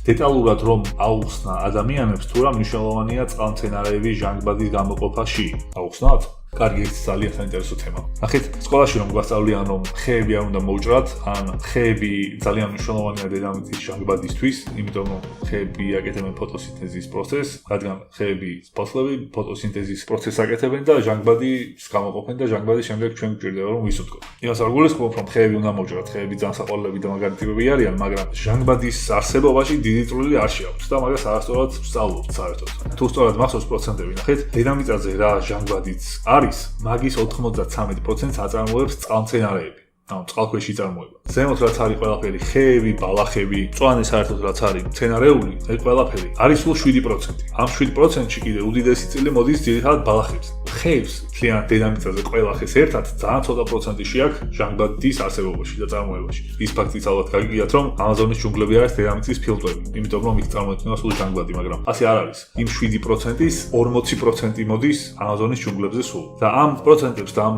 დეტალურად რომ აუხსნა ადამიანებს თუ რა მნიშვნელოვანია წყალმცენარეების ჟანგბადის გამოყოფაში. აუხსნათ? კარგი, ეს ძალიან საინტერესო თემა. ნახეთ, სკოლაში რომ გვასწავლიან რომ ხეები არ უნდა მოუჭრათ, ან ხეები ძალიან მნიშვნელოვანია დედამიწის ჟანგბადისთვის, იმიტომ რომ ხეები აკეთებენ ფოტოსინთეზის პროცესს, რადგან ხეები სპორტლები ფოტოსინთეზის პროცესს აკეთებენ და ჟანგბადის გამოყოფენ და ჟანგბადის შემდეგ ჩვენ გვჭირდება რომ ვისუნთქოთ. იმას არ გულისხმობ რომ ხეები უნდა მოუჭრათ, ხეები ძალიან საყვარლები და მაგარი ტიპები არიან, მაგრამ ჟანგბადის არსებობაში დიდი წვლილი არ შეაქვს და მაგას არასწორად ვსწავლობთ საერთოდ. თუ სწორად მახსოვს პროცენტები, ნახეთ, დედამიწაზე რა ჟანგბადიც არის, მაგის 93%-ს აწარმოებს წყალმცენარეები. ანუ წყალქვეშ იწარმოება. ზემოთ რაც არის ყველაფერი ხეები, ბალახები, მწვანე საერთოდ რაც არის მცენარეული, ეს ყველაფერი არის სულ 7%. ამ 7%-ში კიდე უდიდესი წილი მოდის ძირითადად ბალახებს. ხეებს მთლიან დედამიწაზე ყველა ხეს ერთად ძალიან ცოტა პროცენტში აქვს ჟანგბადის არსებობაში და წარმოებაში. ის ფაქტიც ალბათ გაგიგიათ, რომ ამაზონის ჯუნგლები არის დედამიწის ფილტვები, იმიტომ რომ იქ წარმოიქმნება სულ ჟანგბადი, მაგრამ ასე არ არის. იმ 7%-ის 40% მოდის ამაზონის ჯუნგლებზე სულ. და ამ პროცენტებს და ამ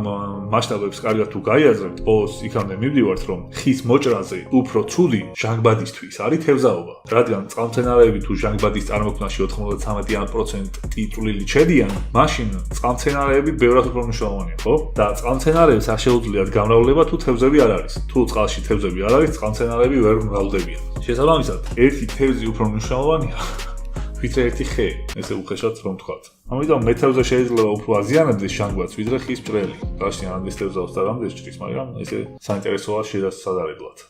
მასშტაბებს კარგად თუ გაიაზრებთ, ბოლოს იქამდე მივდივართ, რომ ხის მოჭრაზე უფრო ცუდი ჟანგბადისთვის არის თევზაობა. რადგან წყალმცენარეები თუ ჟანგბადის წარმოქმნაში 93% წვლილი ჩედიან, მაშინ წყალმცენარეები ბევრად უფრო მნიშვნელოვანია, ხო? და წყალმცენარეებს არ შეუძლიათ გამრავლება თუ თევზები არ არის. თუ წყალში თევზები არ არის, წყალმცენარეები ვერ მრავლდებიან. შესაბამისად, ერთი თევზი უფრო მნიშვნელოვანია, ვიდრე ერთი ხე, ესე უხეშად რომ ვთქვათ. ამიტომ მე თევზა შეიძლება უფრო აზიანებდეს ჟანგბადს, ვიდრე ხის მჭრელი. რაში რამდენს თევზავს და რამდენს ჭრის, მაგრამ ესე საინტერესოა შედასადარებლად.